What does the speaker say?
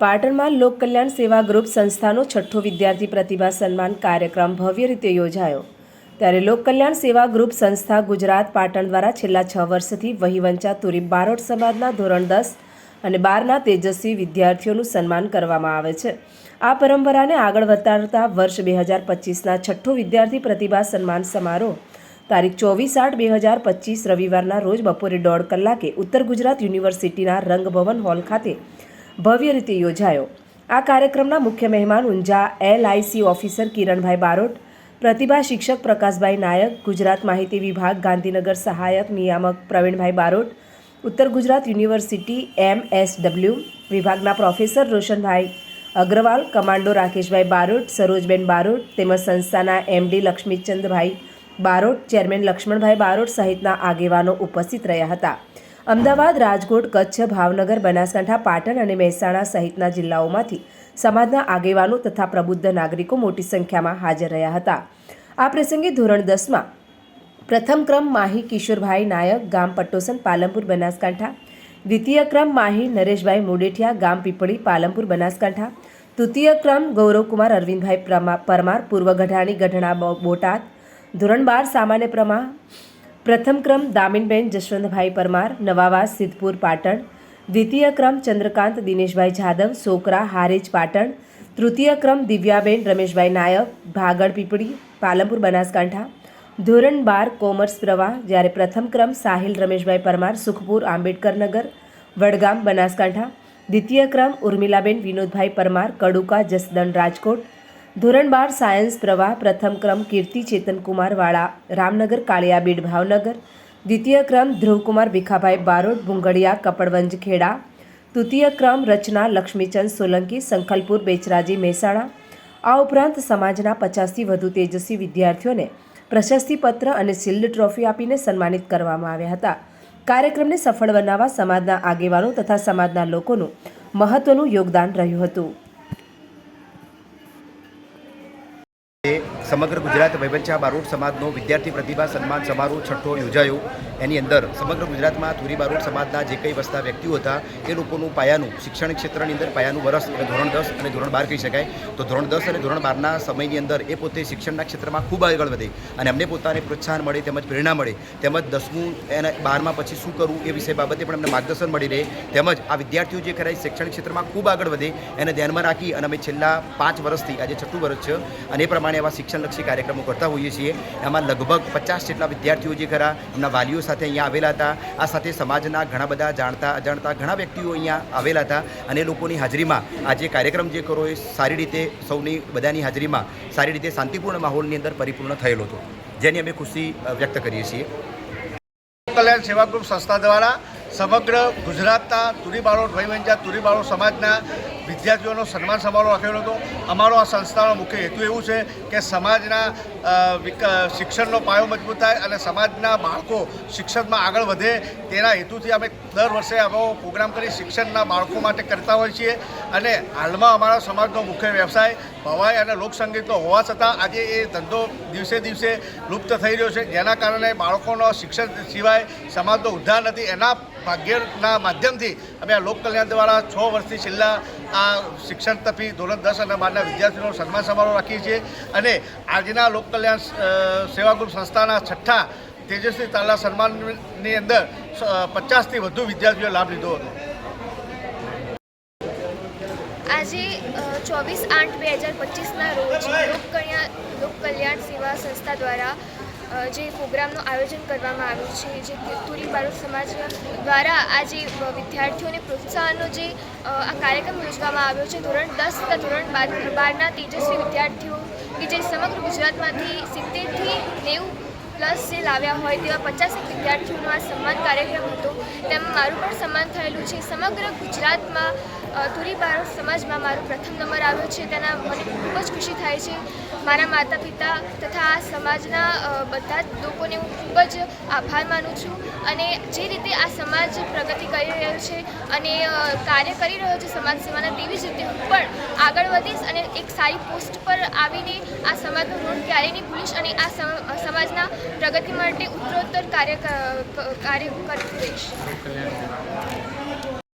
પાટણમાં લોક કલ્યાણ સેવા ગ્રુપ સંસ્થાનો છઠ્ઠો વિદ્યાર્થી પ્રતિભા સન્માન કાર્યક્રમ ભવ્ય રીતે યોજાયો। ત્યારે લોક કલ્યાણ સેવા ગ્રુપ સંસ્થા ગુજરાત પાટણ દ્વારા છેલ્લા 6 વર્ષથી વહીવંચા તુરી બારોટ સમાજના ધોરણ 10 અને 12ના તેજસ્વી વિદ્યાર્થીઓનું સન્માન કરવામાં આવે છે। આ પરંપરાને આગળ વધારતા વર્ષ 2025ના છઠ્ઠો વિદ્યાર્થી પ્રતિભા સન્માન સમારોહ તારીખ 24/8/2025 રવિવારના રોજ બપોરે 1:30 કલાકે ઉત્તર ગુજરાત યુનિવર્સિટીના રંગભવન હોલ ખાતે ભવ્ય રીતે યોજાયો। આ કાર્યક્રમના મુખ્ય મહેમાન ઊંઝા LIC ઓફિસર કિરણભાઈ બારોટ, પ્રતિભા શિક્ષક પ્રકાશભાઈ નાયક, ગુજરાત માહિતી વિભાગ ગાંધીનગર સહાયક નિયામક પ્રવીણભાઈ બારોટ, ઉત્તર ગુજરાત યુનિવર્સિટી MSW વિભાગના પ્રોફેસર રોશનભાઈ અગ્રવાલ, કમાન્ડો રાકેશભાઈ બારોટ, સરોજબેન બારોટ તેમજ સંસ્થાના MD લક્ષ્મીચંદભાઈ બારોટ, ચેરમેન લક્ષ્મણભાઈ બારોટ સહિતના આગેવાનો ઉપસ્થિત રહ્યા હતા। અમદાવાદ, રાજકોટ, કચ્છ, ભાવનગર, બનાસકાંઠા, પાટણ અને મહેસાણા સહિતના જિલ્લાઓમાંથી સમાજના આગેવાનો તથા પ્રબુદ્ધ નાગરિકો મોટી સંખ્યામાં હાજર રહ્યા હતા। આ પ્રસંગે ધોરણ 10માં પ્રથમ ક્રમ માહી કિશોરભાઈ નાયક, ગામ પટ્ટોસન, પાલનપુર, બનાસકાંઠા; દ્વિતીય ક્રમ માહી નરેશભાઈ મોડેઠિયા, ગામ પીપળી, પાલનપુર, બનાસકાંઠા; તૃતીય ક્રમ ગૌરવકુમાર અરવિંદભાઈ પરમાર, પૂર્વ ગઢાણી, ગઢડા, બોટાદ; ધોરણ 12 સામાન્ય પ્રથમ ક્રમ દામિનબેન જશવંતભાઈ પરમાર, નવાવાસ, સિદ્ધપુર, પાટણ; દ્વિતીય ક્રમ ચંદ્રકાંત દિનેશભાઈ જાદવ, સોકરા, હારેજ, પાટણ; તૃતીય ક્રમ દિવ્યાબેન રમેશભાઈ નાયક, ભાગળ, પીપળી, પાલનપુર, બનાસકાંઠા; ધોરણ 12 કોમર્સ પ્રવાહ, જ્યારે પ્રથમ ક્રમ સાહિલ રમેશભાઈ પરમાર, સુખપુર, આંબેડકરનગર, વડગામ, બનાસકાંઠા; દ્વિતીય ક્રમ ઉર્મિલાબેન વિનોદભાઈ પરમાર, કડુકા, જસદણ, રાજકોટ; ધોરણ 12 સાયન્સ પ્રવાહ, પ્રથમ ક્રમ કીર્તિ ચેતનકુમાર વાળા, રામનગર, કાળિયાબીડ, ભાવનગર; દ્વિતીય ક્રમ ધ્રુવકુમાર ભીખાભાઈ બારોટ, ભૂંગળિયા, કપડવંજ, ખેડા; તૃતીય ક્રમ રચના લક્ષ્મીચંદ સોલંકી, સંખલપુર, બેચરાજી, મહેસાણા। આ ઉપરાંત સમાજના 50થી વધુ તેજસ્વી વિદ્યાર્થીઓને પ્રશસ્તિપત્ર અને શિલ્ડ ટ્રોફી આપીને સન્માનિત કરવામાં આવ્યા હતા। કાર્યક્રમને સફળ બનાવવા સમાજના આગેવાનો તથા સમાજના લોકોનું મહત્વનું યોગદાન રહ્યું હતું। સમગ્ર ગુજરાત વહીવંચા બારોટ સમાજનો વિદ્યાર્થી પ્રતિભા સન્માન સમારોહ છઠ્ઠો યોજાયો। એની અંદર સમગ્ર ગુજરાતમાં તુરી બારોટ સમાજના જે કંઈ વસતા વ્યક્તિઓ હતા એ લોકોનું પાયાનું શિક્ષણ ક્ષેત્રની અંદર પાયાનું વર્ષ એટલે ધોરણ 10 અને ધોરણ 12 કહી શકાય। તો ધોરણ 10 અને ધોરણ 12ના સમયની અંદર એ પોતે શિક્ષણના ક્ષેત્રમાં ખૂબ આગળ વધે અને અમને પોતાને પ્રોત્સાહન મળે તેમજ પ્રેરણા મળે તેમજ 10મું અને 12માં પછી શું કરવું એ વિષય બાબતે પણ અમને માર્ગદર્શન મળી રહે તેમજ આ વિદ્યાર્થીઓ જે ખરા શૈક્ષણિક ક્ષેત્રમાં ખૂબ આગળ વધે એને ધ્યાનમાં રાખી અને અમે છેલ્લા 5 વર્ષથી આજે છઠ્ઠું વર્ષ છે અને એ પ્રમાણે આવા શિક્ષણલક્ષી કાર્યક્રમો કરતા હોઈએ છીએ। એમાં લગભગ 50 જેટલા વિદ્યાર્થીઓ જે ખરા એમના વાલીઓ સાથે અહીંયા આવેલા હતા। આ સાથે સમાજના ઘણા બધા જાણતા અજાણતા ઘણા વ્યક્તિઓ અહીંયા આવેલા હતા અને એ લોકોની હાજરીમાં આજે કાર્યક્રમ જે કરો એ સારી રીતે સૌની બધાની હાજરીમાં સારી રીતે શાંતિપૂર્ણ માહોલની અંદર પરિપૂર્ણ થયેલો હતો, જેની અમે ખુશી વ્યક્ત કરીએ છીએ। કલ્યાણ સેવા ગ્રુપ સંસ્થા દ્વારા સમગ્ર ગુજરાતના તુરી બારોટ વહીવંચા તુરી બારોટ સમાજના વિદ્યાર્થીઓનો સન્માન સમારોહ રાખેલો હતો। અમારો આ સંસ્થાનો મુખ્ય હેતુ એવું છે કે સમાજના શિક્ષણનો પાયો મજબૂત થાય અને સમાજના બાળકો શિક્ષણમાં આગળ વધે તેના હેતુથી અમે દર વર્ષે આવો પ્રોગ્રામ કરી શિક્ષણના બાળકો માટે કરતા હોઈએ છીએ। અને હાલમાં અમારા સમાજનો મુખ્ય વ્યવસાય ભવાઈ અને લોકસંગીતનો હોવા છતાં આજે એ ધંધો દિવસે દિવસે લુપ્ત થઈ રહ્યો છે, જેના કારણે બાળકોનો શિક્ષણ સિવાય સમાજનો ઉદ્ધાર નથી। એના ભાગ્યના માધ્યમથી અમે આ લોક કલ્યાણ દ્વારા 6 વર્ષથી છેલ્લા આ શિક્ષણ તરફી ધોરણ 10 અને 12ના વિદ્યાર્થીઓનો સન્માન સમારોહ રાખીએ છીએ અને આજના લોક કલ્યાણ સેવા ગ્રુપ સંસ્થાના છઠ્ઠા તેજસ્વી તાલા સન્માનની અંદર 50થી વધુ વિદ્યાર્થીઓએ લાભ લીધો હતો। આજે 24/8/2025ના રોજ લોક કલ્યાણ સેવા સંસ્થા દ્વારા જે પ્રોગ્રામનું આયોજન કરવામાં આવ્યું છે, જે તુરી બારોટ સમાજ દ્વારા આજે વિદ્યાર્થીઓને પ્રોત્સાહનનો જે આ કાર્યક્રમ યોજવામાં આવ્યો છે। ધોરણ 10 તથા ધોરણ 12ના તેજસ્વી વિદ્યાર્થીઓ કે જે સમગ્ર ગુજરાતમાંથી 70થી 90 પ્લસ જે લાવ્યા હોય તેવા 50 વિદ્યાર્થીઓનો આ સન્માન કાર્યક્રમ હતો। તેમાં મારું પણ સન્માન થયેલું છે। સમગ્ર ગુજરાતમાં તુરી બારોટ સમાજમાં મારો પ્રથમ નંબર આવ્યો છે, તેના મને ખૂબ જ ખુશી થાય છે। મારા માતા પિતા તથા આ સમાજના બધા જ લોકોને હું ખૂબ જ આભાર માનું છું અને જે રીતે આ સમાજ પ્રગતિ કરી રહ્યો છે અને કાર્ય કરી રહ્યો છે સમાજ સેવાના, તેવી જ રીતે હું પણ આગળ વધીશ અને એક સારી પોસ્ટ પર આવીને આ સમાજનો ઋણ ક્યારેય નહીં ભૂલીશ અને આ સમાજના પ્રગતિ માટે ઉત્તરોત્તર કાર્ય કરતી રહીશ।